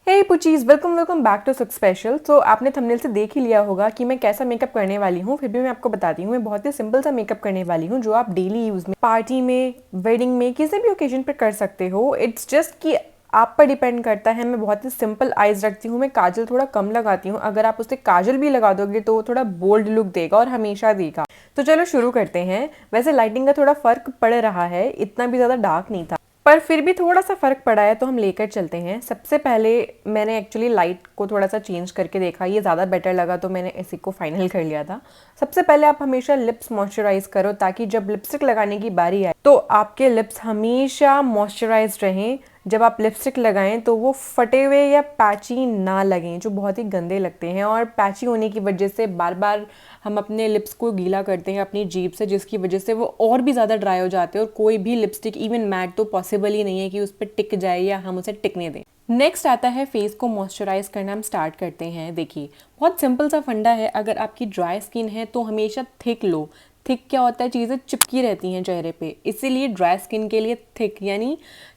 Hey पुचीज, welcome back to सुख special. तो आपने थंबनेल से देख ही लिया होगा कि मैं कैसा मेकअप करने वाली हूँ। फिर भी मैं आपको बताती हूँ, मैं बहुत ही सिंपल सा मेकअप करने वाली हूँ जो आप डेली यूज में, पार्टी में, वेडिंग में, किसी भी ओकेजन पर कर सकते हो। इट्स जस्ट कि आप पर डिपेंड करता है। मैं बहुत ही सिंपल आईज रखती हूँ, मैं काजल थोड़ा कम लगाती हूँ। अगर आप उससे काजल भी लगा दोगे तो वो थोड़ा बोल्ड लुक देगा और हमेशा देगा। तो चलो शुरू करते हैं। वैसे लाइटिंग का थोड़ा फर्क पड़ रहा है, इतना भी ज़्यादा डार्क नहीं था, पर फिर भी थोड़ा सा फ़र्क पड़ा है, तो हम लेकर चलते हैं। सबसे पहले मैंने एक्चुअली लाइट को थोड़ा सा चेंज करके देखा, ये ज़्यादा बेटर लगा तो मैंने इसी को फाइनल कर लिया था। सबसे पहले आप हमेशा लिप्स मॉइस्चराइज करो, ताकि जब लिपस्टिक लगाने की बारी आए तो आपके लिप्स हमेशा मॉइस्चराइज रहें। जब आप लिपस्टिक लगाएं तो वो फटे हुए या पैची ना लगें, जो बहुत ही गंदे लगते हैं। और पैची होने की वजह से बार बार हम अपने लिप्स को गीला करते हैं अपनी जीभ से, जिसकी वजह से वो और भी ज़्यादा ड्राई हो जाते हैं और कोई भी लिपस्टिक इवन मैट तो पॉसिबल ही नहीं है कि उस पर टिक जाए या हम उसे टिकने दें। नेक्स्ट आता है फेस को मॉइस्चराइज करना। हम स्टार्ट करते हैं। देखिए, बहुत सिंपल सा फंडा है। अगर आपकी ड्राई स्किन है तो हमेशा थिक लो। थिक क्या होता है, चीज़ें चिपकी रहती हैं चेहरे पे, इसीलिए ड्राई स्किन के लिए थिक यानी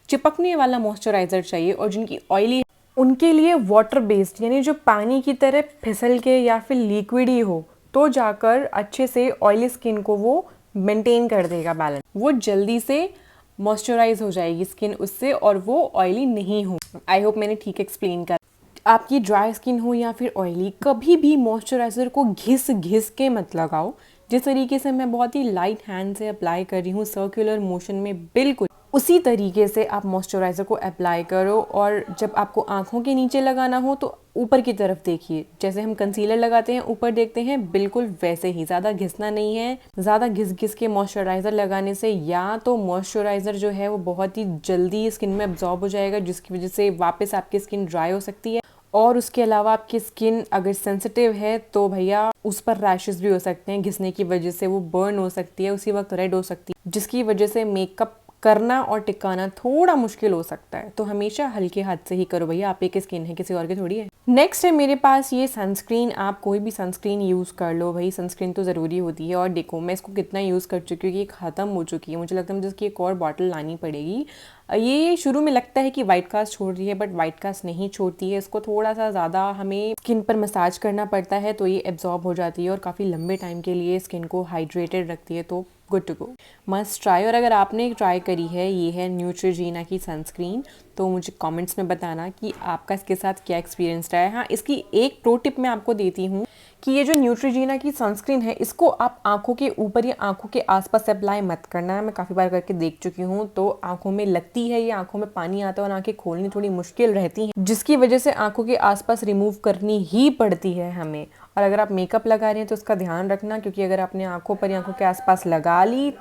चिपकने वाला मॉइस्चराइजर चाहिए। और जिनकी ऑयली, उनके लिए वाटर बेस्ड यानी जो पानी की तरह फिसल के या फिर लिक्विड ही हो, तो जाकर अच्छे से ऑयली स्किन को वो मेंटेन कर देगा बैलेंस। वो जल्दी से मॉइस्चराइज हो जाएगी स्किन उससे और वो ऑयली नहीं हो। आई होप मैंने ठीक एक्सप्लेन कर। आपकी ड्राई स्किन हो या फिर ऑयली, कभी भी मॉइस्चराइज़र को घिस घिस के मत लगाओ। जिस तरीके से मैं बहुत ही लाइट हैंड से अप्लाई कर रही हूँ, सर्कुलर मोशन में, बिल्कुल उसी तरीके से आप मॉइस्चराइज़र को अप्लाई करो। और जब आपको आँखों के नीचे लगाना हो तो ऊपर की तरफ देखिए, जैसे हम कंसीलर लगाते हैं ऊपर देखते हैं, बिल्कुल वैसे ही। ज़्यादा घिसना नहीं है। ज़्यादा घिस घिस के मॉइस्चराइज़र लगाने से या तो मॉइस्चराइज़र जो है वो बहुत ही जल्दी स्किन में अब्जॉर्ब हो जाएगा, जिसकी वजह से वापस आपकी स्किन ड्राई हो सकती है। और उसके अलावा आपकी स्किन अगर सेंसिटिव है तो भैया उस पर रैशेस भी हो सकते हैं, घिसने की वजह से वो बर्न हो सकती है, उसी वक्त रेड हो सकती है, जिसकी वजह से मेकअप करना और टिकाना थोड़ा मुश्किल हो सकता है। तो हमेशा हल्के हाथ से ही करो भैया, आप एक स्किन है, किसी और की थोड़ी है। नेक्स्ट है मेरे पास ये सनस्क्रीन। आप कोई भी सनस्क्रीन यूज़ कर लो भाई, सनस्क्रीन तो ज़रूरी होती है। और देखो मैं इसको कितना यूज़ कर चुकी हूँ कि ये ख़त्म हो चुकी है। मुझे लगता है मुझे इसकी एक और बॉटल लानी पड़ेगी। ये शुरू में लगता है कि वाइट कास्ट छोड़ रही है, बट वाइट कास्ट नहीं छोड़ती है। इसको थोड़ा सा ज़्यादा हमें स्किन पर मसाज करना पड़ता है तो ये एब्जॉर्ब हो जाती है और काफ़ी लंबे टाइम के लिए स्किन को हाइड्रेटेड रखती है। तो good to go, must try. और अगर आपने ट्राई करी है, ये है न्यूट्रोजीना की सनस्क्रीन, तो मुझे कमेंट्स में बताना कि आपका इसके साथ क्या एक्सपीरियंस रहा है। हाँ, इसकी एक प्रो टिप मैं आपको देती हूँ कि ये जो न्यूट्रोजीना की सनस्क्रीन है, इसको आप आंखों के ऊपर या आंखों के आसपास अप्लाई मत करना है। मैं काफ़ी बार करके देख चुकी हूँ, तो आंखों में लगती है, ये आंखों में पानी आता है और आंखें खोलनी थोड़ी मुश्किल रहती हैं, जिसकी वजह से आंखों के आसपास रिमूव करनी ही पड़ती है हमें। और अगर आप मेकअप लगा रहे हैं तो उसका ध्यान रखना, क्योंकि अगर आपने आंखों पर या आंखों के आसपास लगा ली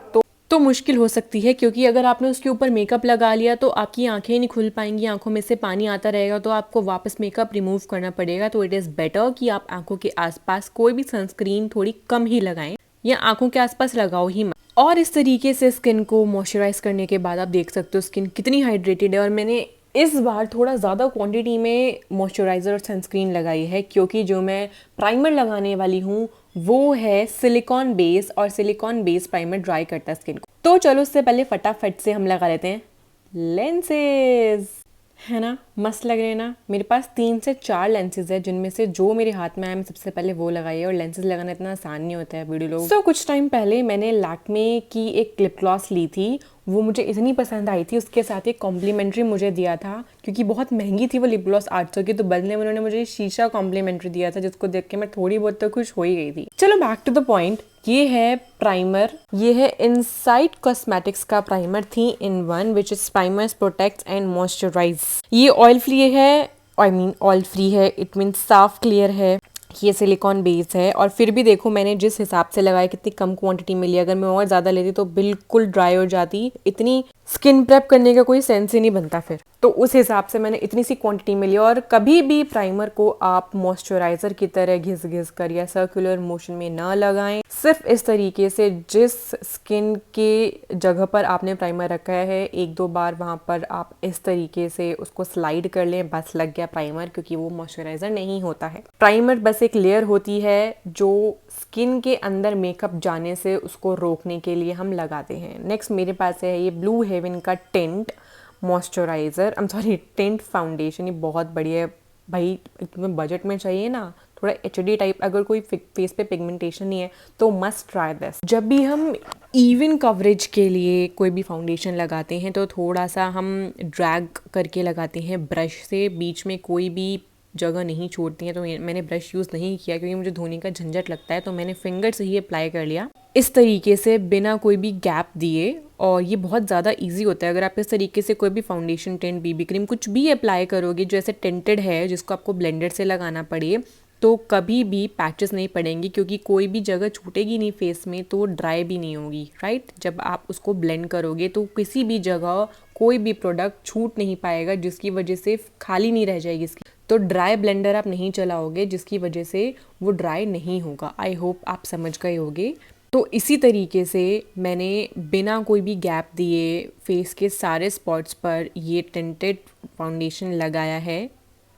तो मुश्किल हो सकती है। क्योंकि अगर आपने उसके ऊपर मेकअप लगा लिया तो आपकी आंखें नहीं खुल पाएंगी, आंखों में से पानी आता रहेगा, तो आपको वापस मेकअप रिमूव करना पड़ेगा। तो इट इज़ बेटर कि आप आंखों के आसपास कोई भी सनस्क्रीन थोड़ी कम ही लगाएं या आंखों के आसपास लगाओ ही मत। और इस तरीके से स्किन को मॉइस्चराइज करने के बाद आप देख सकते हो स्किन कितनी हाइड्रेटेड है। और मैंने इस बार थोड़ा ज़्यादा क्वांटिटी में मॉइस्चराइज़र और सनस्क्रीन लगाई है, क्योंकि जो मैं प्राइमर लगाने वाली हूँ वो है सिलिकॉन बेस, और सिलिकॉन बेस प्राइमर ड्राई करता है स्किन को। तो चलो उससे पहले फटाफट से हम लगा लेते हैं लेंसेज, है ना। मस्त लग रहे हैं ना। मेरे पास 3 से 4 लेंसेज है, जिनमें से जो मेरे हाथ में आया मैं सबसे पहले वो लगाई है। और लेंसेज लगाना इतना आसान नहीं होता है वीडियो लोग। कुछ टाइम पहले मैंने लैक्मे की एक लिप ग्लॉस ली थी, वो मुझे इतनी पसंद आई थी, उसके साथ एक कॉम्प्लीमेंट्री मुझे दिया था, क्योंकि बहुत महंगी थी वो लिप ग्लॉस 800 की, तो बदले में उन्होंने मुझे शीशा कॉम्प्लीमेंट्री दिया था, जिसको देख के मैं थोड़ी बहुत तो खुश हो ही गई थी। चलो बैक टू द पॉइंट। ये है प्राइमर, ये है इनसाइट कॉस्मेटिक्स का primer 3-in-1 which is primers, protects and moisturise. ये ऑयल फ्री है, ऑयल फ्री है, इट मीन साफ क्लियर है। ये सिलिकॉन बेस है। और फिर भी देखो मैंने जिस हिसाब से लगाया, कितनी कम क्वांटिटी मिली। अगर मैं और ज़्यादा लेती तो बिल्कुल ड्राई हो जाती, इतनी स्किन प्रेप करने का कोई सेंस ही नहीं बनता फिर। तो उस हिसाब से मैंने इतनी सी क्वांटिटी मिली। और कभी भी प्राइमर को आप मॉइस्चराइजर की तरह घिस घिस कर या सर्कुलर मोशन में ना लगाएं। सिर्फ इस तरीके से जिस स्किन के जगह पर आपने प्राइमर रखा है, 1-2 बार वहां पर आप इस तरीके से उसको स्लाइड कर लें, बस लग गया प्राइमर, क्योंकि वो मॉइस्चराइजर नहीं होता है। प्राइमर बस एक लेयर होती है जो स्किन के अंदर मेकअप जाने से उसको रोकने के लिए हम लगाते हैं। नेक्स्ट मेरे पास है ये ब्लू हेवन का टिंट। मॉइस्चराइज़र, टिंट फाउंडेशन, ये बहुत बढ़िया है भाई। तुम्हें बजट में चाहिए ना थोड़ा एचडी टाइप, अगर कोई फेस पे पिगमेंटेशन नहीं है तो मस्ट ट्राई दिस। जब भी हम इवन कवरेज के लिए कोई भी फाउंडेशन लगाते हैं तो थोड़ा सा हम ड्रैग करके लगाते हैं ब्रश से, बीच में कोई भी जगह नहीं छोड़ती हैं। तो मैंने ब्रश यूज़ नहीं किया क्योंकि मुझे धोने का झंझट लगता है, तो मैंने फिंगर से ही अप्लाई कर लिया इस तरीके से बिना कोई भी गैप दिए। और ये बहुत ज़्यादा इजी होता है। अगर आप इस तरीके से कोई भी फाउंडेशन, टिंट, बीबी क्रीम कुछ भी अप्लाई करोगे जो ऐसे टिंटेड है जिसको आपको ब्लेंडर से लगाना पड़े, तो कभी भी पैचेस नहीं पड़ेंगे क्योंकि कोई भी जगह छूटेगी नहीं फेस में, तो ड्राई भी नहीं होगी, राइट। जब आप उसको ब्लेंड करोगे तो किसी भी जगह कोई भी प्रोडक्ट छूट नहीं पाएगा जिसकी वजह से खाली नहीं रह जाएगी इसकी। तो ड्राई ब्लेंडर आप नहीं चलाओगे जिसकी वजह से वो ड्राई नहीं होगा। आई होप आप समझ गए होगे। तो इसी तरीके से मैंने बिना कोई भी गैप दिए फेस के सारे स्पॉट्स पर ये टिंटेड फाउंडेशन लगाया है।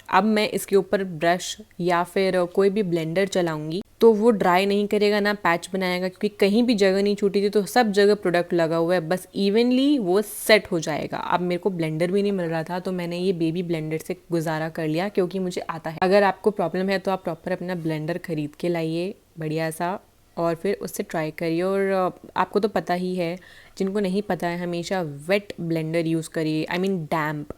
अब मैं इसके ऊपर ब्रश या फिर कोई भी ब्लेंडर चलाऊंगी तो वो ड्राई नहीं करेगा ना पैच बनाएगा, क्योंकि कहीं भी जगह नहीं छूटी थी तो सब जगह प्रोडक्ट लगा हुआ है, बस इवनली वो सेट हो जाएगा। अब मेरे को ब्लेंडर भी नहीं मिल रहा था तो मैंने ये बेबी ब्लेंडर से गुजारा कर लिया क्योंकि मुझे आता है। अगर आपको प्रॉब्लम है तो आप प्रॉपर अपना ब्लेंडर खरीद के लाइए बढ़िया सा और फिर उससे ट्राई करिए। और आपको तो पता ही है, जिनको नहीं पता है हमेशा वेट ब्लेंडर यूज़ करिए, आई मीन डैम्प।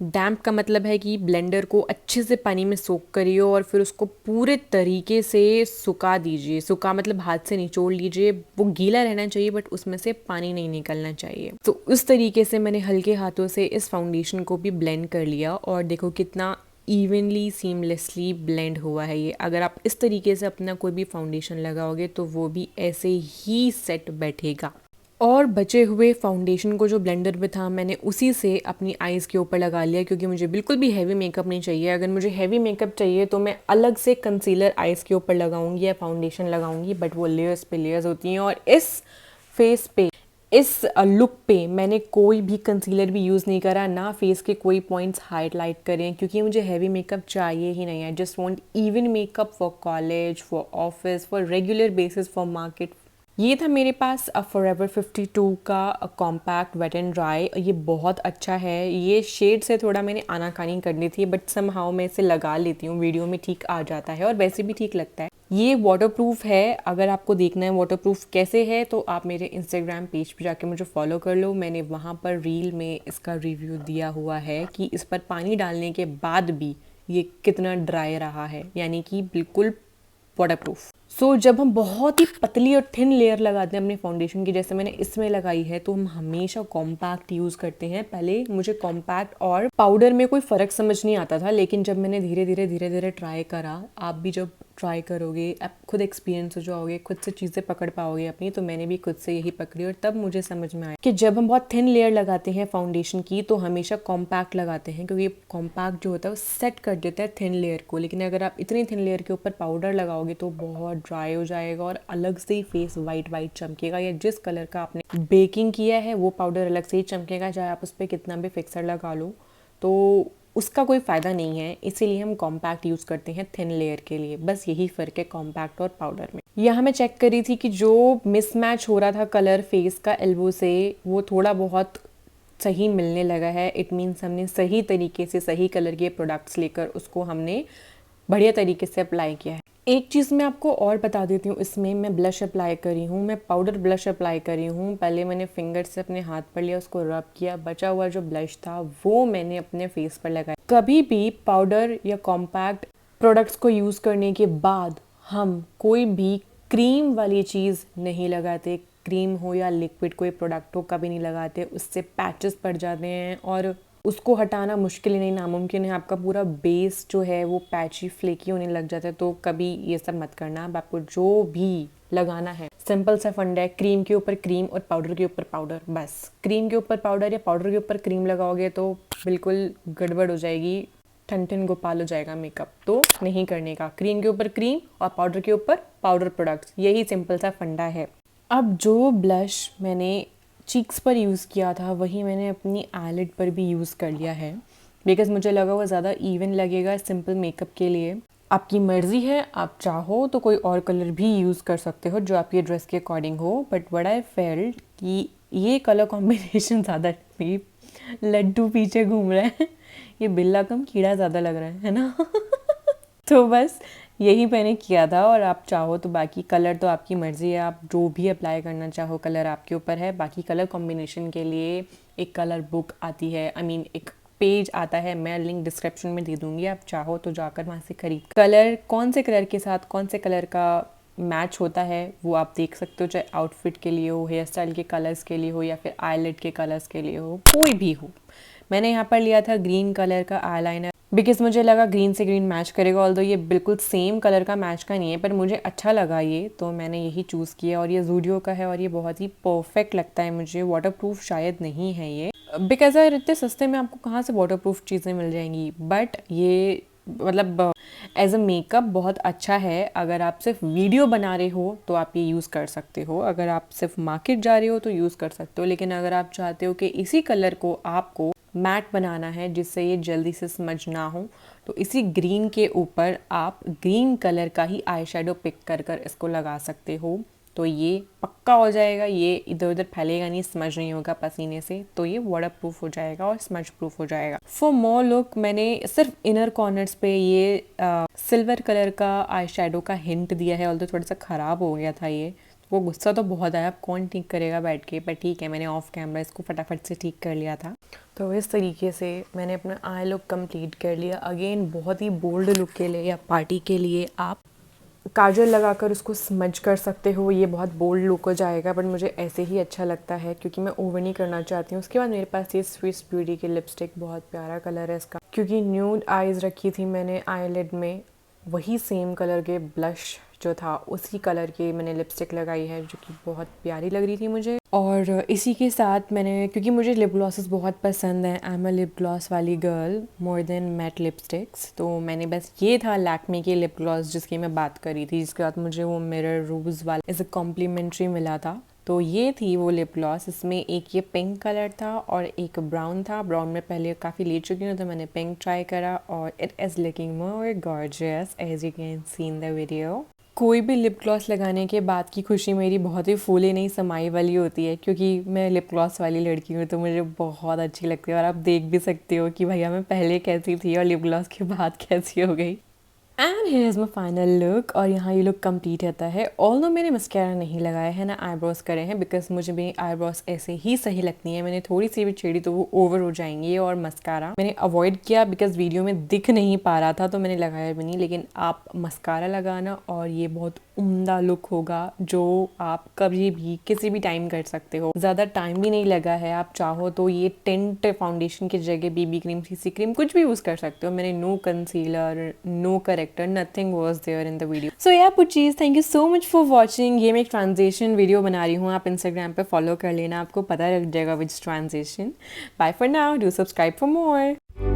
डैम्प का मतलब है कि ब्लेंडर को अच्छे से पानी में सोक करिए और फिर उसको पूरे तरीके से सुखा दीजिए। सुखा मतलब हाथ से निचोड़ लीजिए, वो गीला रहना चाहिए बट उसमें से पानी नहीं निकलना चाहिए। तो उस तरीके से मैंने हल्के हाथों से इस फाउंडेशन को भी ब्लेंड कर लिया और देखो कितना इवनली सीमलेसली ब्लेंड हुआ है ये। अगर आप इस तरीके से अपना कोई भी फाउंडेशन लगाओगे तो वो भी ऐसे ही सेट बैठेगा। और बचे हुए फाउंडेशन को जो ब्लेंडर में था मैंने उसी से अपनी आईज़ के ऊपर लगा लिया क्योंकि मुझे बिल्कुल भी हैवी मेकअप नहीं चाहिए। अगर मुझे हैवी मेकअप चाहिए तो मैं अलग से कंसीलर आईज़ के ऊपर लगाऊंगी या फाउंडेशन लगाऊंगी, बट वो लेयर्स पे लेयर्स होती हैं। और इस फेस पे, इस लुक पे मैंने कोई भी कंसीलर भी यूज़ नहीं करा, ना फेस के कोई पॉइंट्स हाईलाइट करें क्योंकि मुझे हैवी मेकअप चाहिए ही नहीं है। Just want even makeup for college, for office, for regular basis, for market. ये था मेरे पास फॉरएवर 52 का कॉम्पैक्ट वेट एंड ड्राई। ये बहुत अच्छा है। ये शेड से थोड़ा मैंने आनाकानी करनी थी बट समहाउ मैं इसे लगा लेती हूँ, वीडियो में ठीक आ जाता है और वैसे भी ठीक लगता है। ये वाटरप्रूफ है। अगर आपको देखना है वाटरप्रूफ कैसे है तो आप मेरे इंस्टाग्राम पेज पे जाके मुझे फॉलो कर लो। मैंने वहाँ पर रील में इसका रिव्यू दिया हुआ है कि इस पर पानी डालने के बाद भी ये कितना ड्राई रहा है, यानी कि बिल्कुल वाटरप्रूफ। सो जब हम बहुत ही पतली और थिन लेयर लगाते हैं अपने फाउंडेशन की, जैसे मैंने इसमें लगाई है, तो हम हमेशा कॉम्पैक्ट यूज़ करते हैं। पहले मुझे कॉम्पैक्ट और पाउडर में कोई फ़र्क समझ नहीं आता था, लेकिन जब मैंने धीरे धीरे ट्राई करा, आप भी जब ट्राई करोगे आप खुद एक्सपीरियंस हो जाओगे, खुद से चीज़ें पकड़ पाओगे अपनी। तो मैंने भी खुद से यही पकड़ी और तब मुझे समझ में आया कि जब हम बहुत थिन लेयर लगाते हैं फाउंडेशन की तो हमेशा कॉम्पैक्ट लगाते हैं, क्योंकि कॉम्पैक्ट जो होता है वो सेट कर देता है थिन लेयर को। लेकिन अगर आप इतनी थिन लेयर के ऊपर पाउडर लगाओगे तो बहुत ड्राई हो जाएगा और अलग से ही फेस वाइट चमकेगा, या जिस कलर का आपने बेकिंग किया है वो पाउडर अलग से ही चमकेगा, चाहे आप उस पर कितना भी फिक्सर लगा लो, तो उसका कोई फ़ायदा नहीं है। इसीलिए हम कॉम्पैक्ट यूज़ करते हैं थिन लेयर के लिए। बस यही फ़र्क है कॉम्पैक्ट और पाउडर में। यहाँ मैं चेक करी थी कि जो मिसमैच हो रहा था कलर फेस का एल्बो से, वो थोड़ा बहुत सही मिलने लगा है। इट मीन्स हमने सही तरीके से सही कलर के प्रोडक्ट्स लेकर उसको हमने बढ़िया तरीके से अप्लाई किया है। एक चीज़ मैं आपको और बता देती हूँ, इसमें मैं ब्लश अप्लाई करी हूँ, मैं पाउडर ब्लश अप्लाई करी हूँ। पहले मैंने फिंगर से अपने हाथ पर लिया, उसको रब किया, बचा हुआ जो ब्लश था वो मैंने अपने फेस पर लगाया। कभी भी पाउडर या कॉम्पैक्ट प्रोडक्ट्स को यूज़ करने के बाद हम कोई भी क्रीम वाली चीज़ नहीं लगाते। क्रीम हो या लिक्विड कोई प्रोडक्ट हो, कभी नहीं लगाते, उससे पैचेस पड़ जाते हैं और उसको हटाना मुश्किल ही नहीं नामुमकिन है। आपका पूरा बेस जो है वो पैची फ्लेकी होने लग जाता है। तो कभी ये सब मत करना। अब आपको जो भी लगाना है सिंपल सा फंडा है, क्रीम के ऊपर क्रीम और पाउडर के ऊपर पाउडर। बस क्रीम के ऊपर पाउडर या पाउडर के ऊपर क्रीम लगाओगे तो बिल्कुल गड़बड़ हो जाएगी, ठन गोपाल हो जाएगा मेकअप। तो नहीं करने का, क्रीम के ऊपर क्रीम और पाउडर के ऊपर पाउडर प्रोडक्ट्स, यही सिंपल सा फंडा है। अब जो ब्लश मैंने चीक्स पर यूज़ किया था वही मैंने अपनी आईलिड पर भी यूज़ कर लिया है, बिकॉज मुझे लगा वो ज़्यादा इवन लगेगा सिंपल मेकअप के लिए। आपकी मर्ज़ी है, आप चाहो तो कोई और कलर भी यूज़ कर सकते हो जो आपकी ड्रेस के अकॉर्डिंग हो, बट व्हाट आई फेल्ट कि ये कलर कॉम्बिनेशन ज़्यादा थी लड्डू पीछे घूम रहा है। ये बिल्ला कम कीड़ा ज़्यादा लग रहा है ना। तो बस यही मैंने किया था। और आप चाहो तो बाकी कलर तो आपकी मर्ज़ी है, आप जो भी अप्लाई करना चाहो कलर आपके ऊपर है। बाकी कलर कॉम्बिनेशन के लिए एक कलर बुक आती है, एक पेज आता है, मैं लिंक डिस्क्रिप्शन में दे दूँगी, आप चाहो तो जाकर वहाँ से खरीद कलर कौन से कलर के साथ कौन से कलर का मैच होता है वो आप देख सकते हो, चाहे आउटफिट के लिए हो, हेयर स्टाइल के कलर्स के लिए हो, या फिर आईलेट के कलर्स के लिए हो, कोई भी हो। मैंने यहाँ पर लिया था ग्रीन कलर का आईलाइनर बिकॉज मुझे लगा ग्रीन से ग्रीन मैच करेगा। ऑल्दो ये बिल्कुल सेम कलर का मैच का नहीं है, पर मुझे अच्छा लगा ये, तो मैंने यही चूज़ किया। और ये ज़ूडियो का है और ये बहुत ही परफेक्ट लगता है मुझे। वाटरप्रूफ शायद नहीं है ये, बिकॉज यार इतने सस्ते में आपको कहाँ से वाटरप्रूफ चीज़ें मिल जाएंगी, बट ये मतलब एज अ मेकअप बहुत अच्छा है। अगर आप सिर्फ वीडियो बना रहे हो तो आप ये यूज़ कर सकते हो, अगर आप सिर्फ मार्केट जा रहे हो तो यूज़ कर सकते हो। लेकिन अगर आप चाहते हो कि इसी कलर को आपको मैट बनाना है जिससे ये जल्दी से स्मज ना हो, तो इसी ग्रीन के ऊपर आप ग्रीन कलर का ही आई शेडो पिक कर कर इसको लगा सकते हो। तो ये पक्का हो जाएगा, ये इधर उधर फैलेगा नहीं, स्मज नहीं होगा पसीने से, तो ये वाटर प्रूफ हो जाएगा और स्मज प्रूफ हो जाएगा। फॉर मोर लुक मैंने सिर्फ इनर कॉर्नर्स पे ये सिल्वर कलर का आई शेडो का हिंट दिया है। ऑल्दो थोड़ा सा ख़राब हो गया था ये, वो गुस्सा तो बहुत आया, अब कौन ठीक करेगा बैठ के, पर ठीक है मैंने ऑफ कैमरा इसको फटाफट से ठीक कर लिया था। तो इस तरीके से मैंने अपना आई लुक कंप्लीट कर लिया। अगेन बहुत ही बोल्ड लुक के लिए या पार्टी के लिए आप काजल लगाकर उसको स्मज कर सकते हो, ये बहुत बोल्ड लुक हो जाएगा, बट मुझे ऐसे ही अच्छा लगता है क्योंकि मैं ओवर नहीं करना चाहती हूँ। उसके बाद मेरे पास ये स्विस ब्यूटी की लिपस्टिक, बहुत प्यारा कलर है इसका, क्योंकि न्यूड आईज रखी थी मैंने आईलिड में, वही सेम कलर के ब्लश जो था उसी कलर की मैंने लिपस्टिक लगाई है, जो कि बहुत प्यारी लग रही थी मुझे। और इसी के साथ मैंने, क्योंकि मुझे लिप ग्लॉसेस बहुत पसंद हैं, I am a lip gloss वाली girl more than matte lipsticks, तो मैंने बस ये था लैक्मे के लिप ग्लॉस जिसकी मैं बात करी थी, जिसके बाद मुझे वो मिरर रूज वाला एज अ कॉम्प्लीमेंट्री मिला था। तो ये थी वो लिप ग्लॉस, इसमें एक ये पिंक कलर था और एक ब्राउन था। ब्राउन में पहले काफ़ी ले चुकी हूँ तो मैंने पिंक ट्राई करा और it is looking more gorgeous as you can see in the video. कोई भी लिप ग्लॉस लगाने के बाद की खुशी मेरी बहुत ही फूले नहीं समाई वाली होती है, क्योंकि मैं लिप ग्लॉस वाली लड़की हूँ तो मुझे बहुत अच्छी लगती है। और आप देख भी सकते हो कि भैया मैं पहले कैसी थी और लिप ग्लॉस के बाद कैसी हो गई। And here is my final look, और यहाँ ये लुक कंप्लीट रहता है। ऑल्दो मैंने मस्कारा नहीं लगाया है ना आईब्रोज करे हैं, बिकॉज मुझे मेरी आईब्रोज ऐसे ही सही लगती हैं। मैंने थोड़ी सी भी छेड़ी तो वो ओवर हो जाएंगी, और मस्कारा मैंने अवॉइड किया बिकॉज वीडियो में दिख नहीं पा रहा था तो मैंने लगाया भी नहीं। लेकिन आप मस्कारा लगाना और ये बहुत उम्दा लुक होगा जो आप कभी भी किसी भी टाइम कर सकते हो। ज़्यादा टाइम भी नहीं लगा है, आप चाहो तो ये टिंट फाउंडेशन की जगह बीबी क्रीम, सीसी क्रीम कुछ भी यूज़ कर सकते हो। मैंने no concealer, no corrector, nothing was there in the video. So ya पुचीज, thank you so much for watching. ये मैं एक ट्रांजेक्शन वीडियो बना रही हूँ, आप इंस्टाग्राम पे फॉलो कर लेना, आपको पता लग जाएगा which transaction. Bye for now, do subscribe for more.